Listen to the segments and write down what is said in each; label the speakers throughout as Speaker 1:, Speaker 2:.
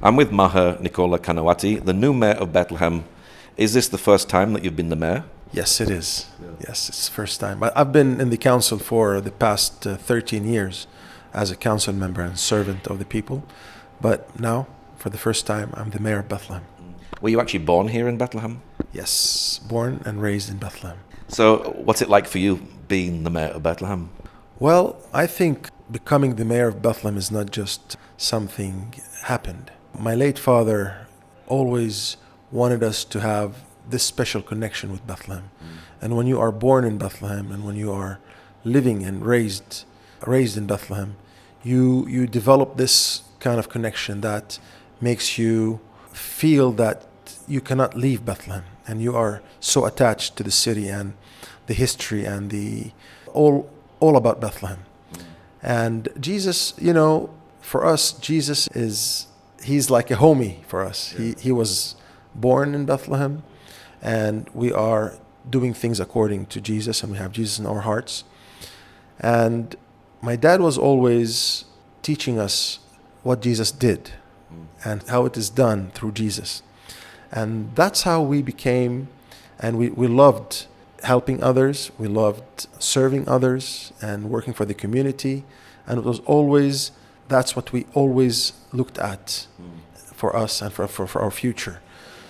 Speaker 1: I'm with Maher Nicola Canawati, the new Mayor of Bethlehem. Is this the first time that you've been the Mayor?
Speaker 2: Yes, it is. Yeah. Yes, it's the first time. I've been in the council for the past 13 years as a council member and servant of the people. But now, for the first time, I'm the Mayor of Bethlehem.
Speaker 1: Were you actually born here in Bethlehem?
Speaker 2: Yes, born and raised in Bethlehem.
Speaker 1: So what's it like for you being the Mayor of Bethlehem?
Speaker 2: Well, I think becoming the Mayor of Bethlehem is not just something happened. My late father always wanted us to have this special connection with Bethlehem. And when you are born in Bethlehem and when you are living and raised in Bethlehem, you develop this kind of connection that makes you feel that you cannot leave Bethlehem, and you are so attached to the city and the history and the all about Bethlehem. And Jesus, for us, Jesus he's like a homie for us.
Speaker 1: Yeah.
Speaker 2: He was born in Bethlehem, and we are doing things according to Jesus, and we have Jesus in our hearts. And my dad was always teaching us what Jesus did and how it is done through Jesus. And that's how we became, and we loved helping others, we loved serving others and working for the community. And it was always, that's what we always looked at for us and for our future.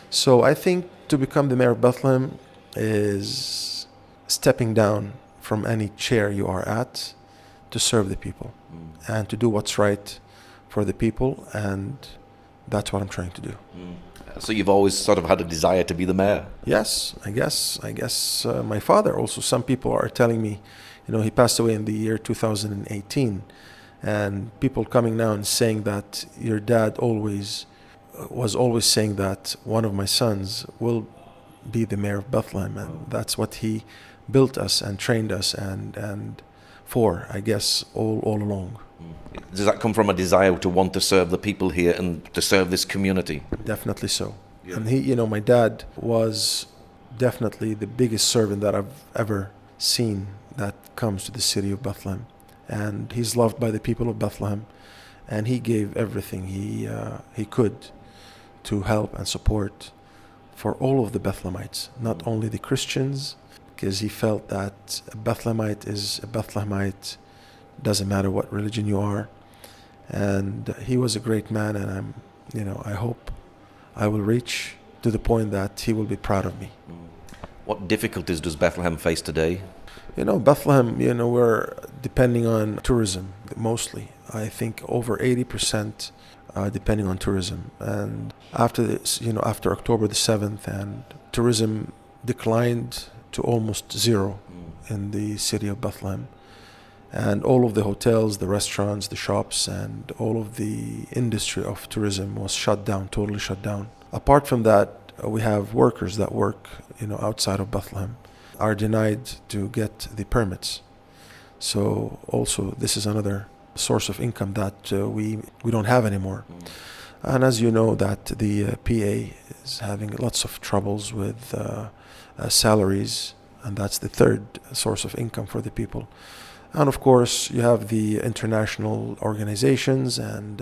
Speaker 2: So I think to become the Mayor of Bethlehem is stepping down from any chair you are at to serve the people and to do what's right for the people, and that's what I'm trying to do.
Speaker 1: So you've always sort of had a desire to be the mayor?
Speaker 2: Yes, I guess my father also. Some people are telling me, he passed away in the year 2018, and people coming now and saying that your dad was always saying that one of my sons will be the Mayor of Bethlehem, and that's what he built us and trained us and for, I guess, all along.
Speaker 1: Does that come from a desire to want to serve the people here and to serve this community?
Speaker 2: Definitely so.
Speaker 1: Yeah.
Speaker 2: And he, my dad was definitely the biggest servant that I've ever seen that comes to the city of Bethlehem. And he's loved by the people of Bethlehem, and he gave everything he could to help and support for all of the Bethlehemites, not only the Christians, because he felt that a Bethlehemite is a Bethlehemite, doesn't matter what religion you are. And he was a great man, and I hope I will reach to the point that he will be proud of me.
Speaker 1: What difficulties does Bethlehem face today?
Speaker 2: Bethlehem, we're depending on tourism mostly. I think over 80% depending on tourism. And after this, after October the 7th, and tourism declined to almost zero in the city of Bethlehem. And all of the hotels, the restaurants, the shops, and all of the industry of tourism was shut down, totally shut down. Apart from that, we have workers that work, outside of Bethlehem, are denied to get the permits. So also, this is another source of income that we don't have anymore. And as you know, that the PA is having lots of troubles with salaries, and that's the third source of income for the people. And of course, you have the international organizations, and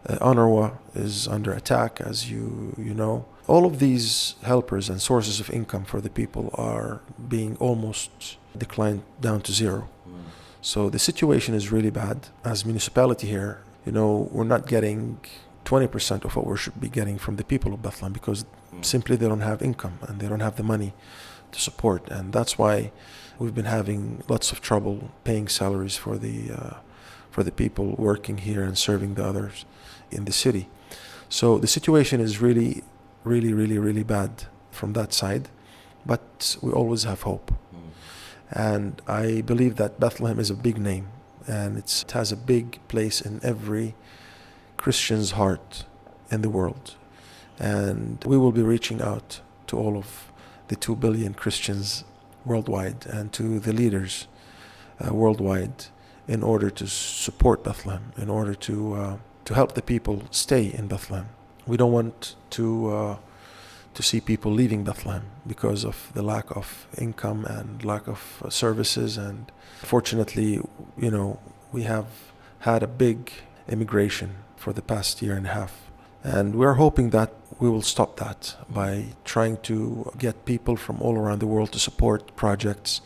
Speaker 2: UNRWA is under attack, as you know. All of these helpers and sources of income for the people are being almost declined down to zero. So the situation is really bad. As municipality here, we're not getting 20% of what we should be getting from the people of Bethlehem, because simply they don't have income and they don't have the money to support. And that's why we've been having lots of trouble paying salaries for the people working here and serving the others in the city. So the situation is really, really, really, really bad from that side, but we always have hope. And I believe that Bethlehem is a big name, and it has a big place in every Christian's heart in the world. And we will be reaching out to all of the 2 billion Christians worldwide and to the leaders worldwide in order to support Bethlehem, in order to help the people stay in Bethlehem. We don't want to see people leaving Bethlehem because of the lack of income and lack of services. And fortunately, we have had a big immigration for the past year and a half And we're hoping that we will stop that by trying to get people from all around the world to support projects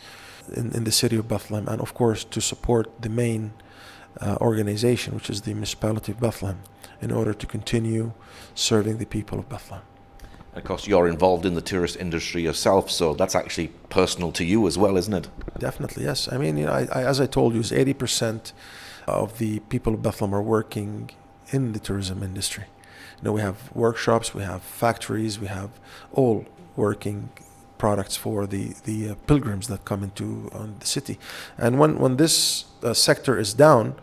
Speaker 2: in the city of Bethlehem, and of course to support the main organization, which is the municipality of Bethlehem, in order to continue serving the people of Bethlehem.
Speaker 1: Of course, you're involved in the tourist industry yourself, so that's actually personal to you as well, isn't it?
Speaker 2: Definitely, yes. I mean, as I told you, 80% of the people of Bethlehem are working in the tourism industry. We have workshops, we have factories, we have all working products for the pilgrims that come into the city. And when this sector is down,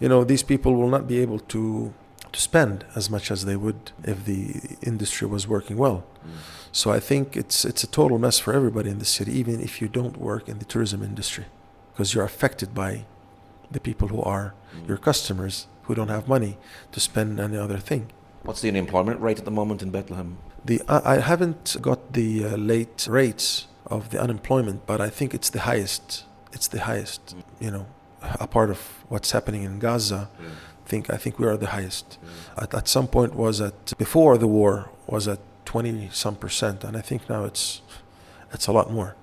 Speaker 2: these people will not be able to spend as much as they would if the industry was working well. So I think it's a total mess for everybody in the city, even if you don't work in the tourism industry, because you're affected by the people who are your customers, who don't have money to spend on any other thing.
Speaker 1: What's the unemployment rate at the moment in Bethlehem?
Speaker 2: I haven't got the late rates of the unemployment, but I think it's the highest. It's the highest, a part of what's happening in Gaza. I think we are the highest. At some point before the war was at 20% and I think now it's a lot more.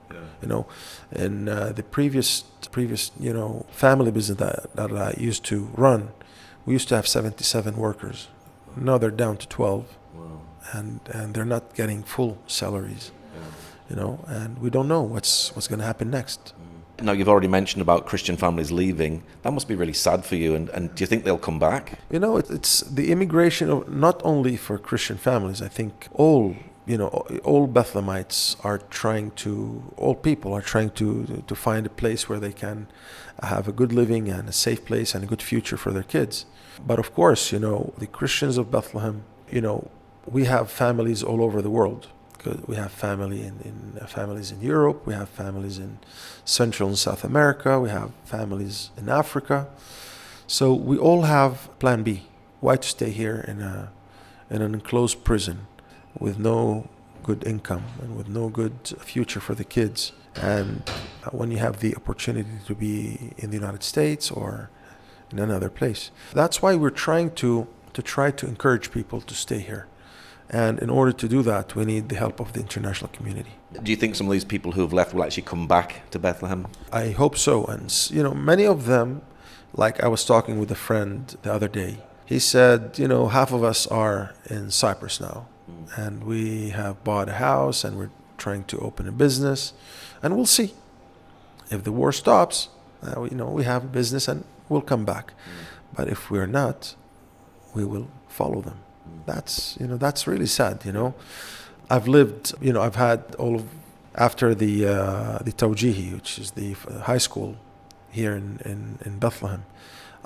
Speaker 2: In the previous family business that I used to run, we used to have 77 workers. Now they're down to 12.
Speaker 1: Wow.
Speaker 2: And they're not getting full salaries. And we don't know what's going to happen next.
Speaker 1: Now, you've already mentioned about Christian families leaving. That must be really sad for you. And do you think they'll come back?
Speaker 2: It's the immigration of not only for Christian families. I think all Bethlehemites all people are trying to find a place where they can have a good living and a safe place and a good future for their kids. But of course, the Christians of Bethlehem, we have families all over the world. We have families in Europe, we have families in Central and South America, we have families in Africa. So we all have plan B. Why to stay here in an enclosed prison with no good income and with no good future for the kids? And when you have the opportunity to be in the United States or in another place. That's why we're trying to encourage people to stay here. And in order to do that, we need the help of the international community.
Speaker 1: Do you think some of these people who have left will actually come back to Bethlehem?
Speaker 2: I hope so. And, many of them, like I was talking with a friend the other day, he said, half of us are in Cyprus now. And we have bought a house and we're trying to open a business. And we'll see. If the war stops, we have a business and we'll come back. But if we're not, we will follow them. That's really sad. I've lived, I've had after the Tawjihi, which is the high school here in Bethlehem,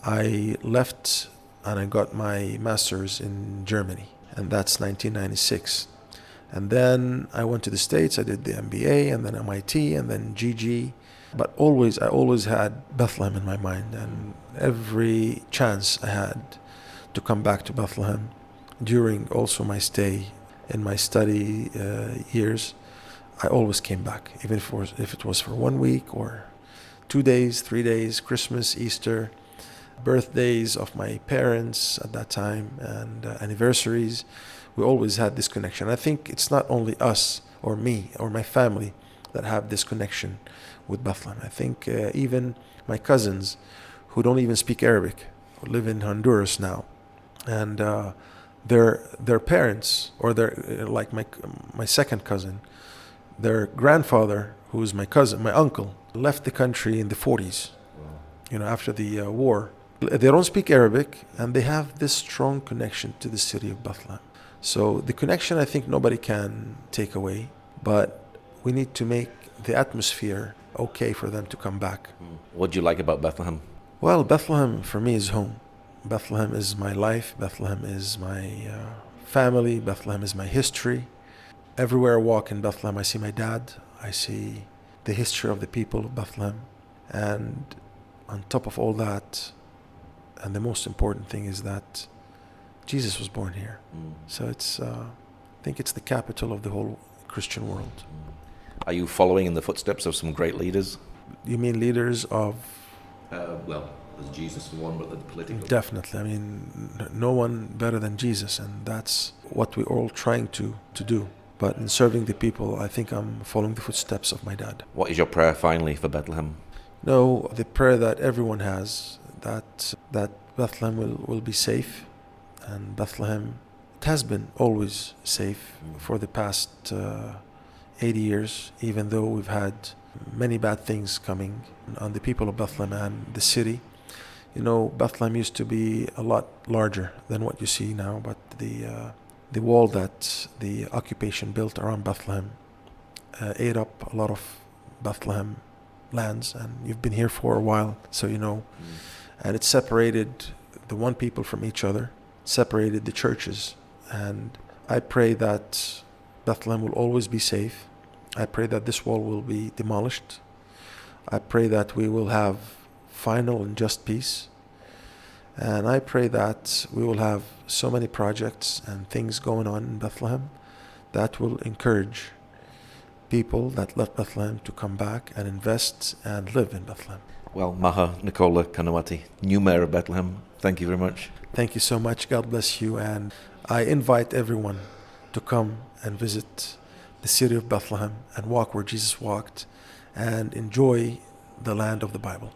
Speaker 2: I left and I got my master's in Germany, and that's 1996. And then I went to the States, I did the MBA, and then MIT, and then GG. But I always had Bethlehem in my mind, and every chance I had to come back to Bethlehem during also my stay in my study years, I always came back, even if it was for 1 week or 2 days, 3 days, Christmas, Easter, birthdays of my parents at that time, and anniversaries. We always had this connection. I think it's not only us or me or my family that have this connection with Bethlehem. I think even my cousins who don't even speak Arabic, who live in Honduras now, and their parents, or like my second cousin, their grandfather, who is my cousin, my uncle, left the country in the 40s. Wow. After the war. They don't speak Arabic, and they have this strong connection to the city of Bethlehem. So the connection, I think nobody can take away, but we need to make the atmosphere okay for them to come back.
Speaker 1: What do you like about Bethlehem?
Speaker 2: Well, Bethlehem for me is home. Bethlehem is my life. Bethlehem is my family. Bethlehem is my history. Everywhere I walk in Bethlehem, I see my dad. I see the history of the people of Bethlehem. And on top of all that, and the most important thing is that Jesus was born here. So I think it's the capital of the whole Christian world.
Speaker 1: Are you following in the footsteps of some great leaders?
Speaker 2: You mean leaders of?
Speaker 1: There's Jesus for one, but the political.
Speaker 2: Definitely. I mean, no one better than Jesus, and that's what we're all trying to do. But in serving the people, I think I'm following the footsteps of my dad.
Speaker 1: What is your prayer finally for Bethlehem?
Speaker 2: No, the prayer that everyone has, that Bethlehem will be safe, and Bethlehem, it has been always safe for the past 80 years, even though we've had many bad things coming on the people of Bethlehem and the city. You know, Bethlehem used to be a lot larger than what you see now, but the wall that the occupation built around Bethlehem ate up a lot of Bethlehem lands, and you've been here for a while, so you know. And it separated the one people from each other, separated the churches. And I pray that Bethlehem will always be safe. I pray that this wall will be demolished. I pray that we will have final and just peace. And I pray that we will have so many projects and things going on in Bethlehem that will encourage people that left Bethlehem to come back and invest and live in Bethlehem.
Speaker 1: Well, Maher Nicola Canawati, new Mayor of Bethlehem, thank you very much.
Speaker 2: Thank you so much. God bless you. And I invite everyone to come and visit the city of Bethlehem and walk where Jesus walked and enjoy the land of the Bible.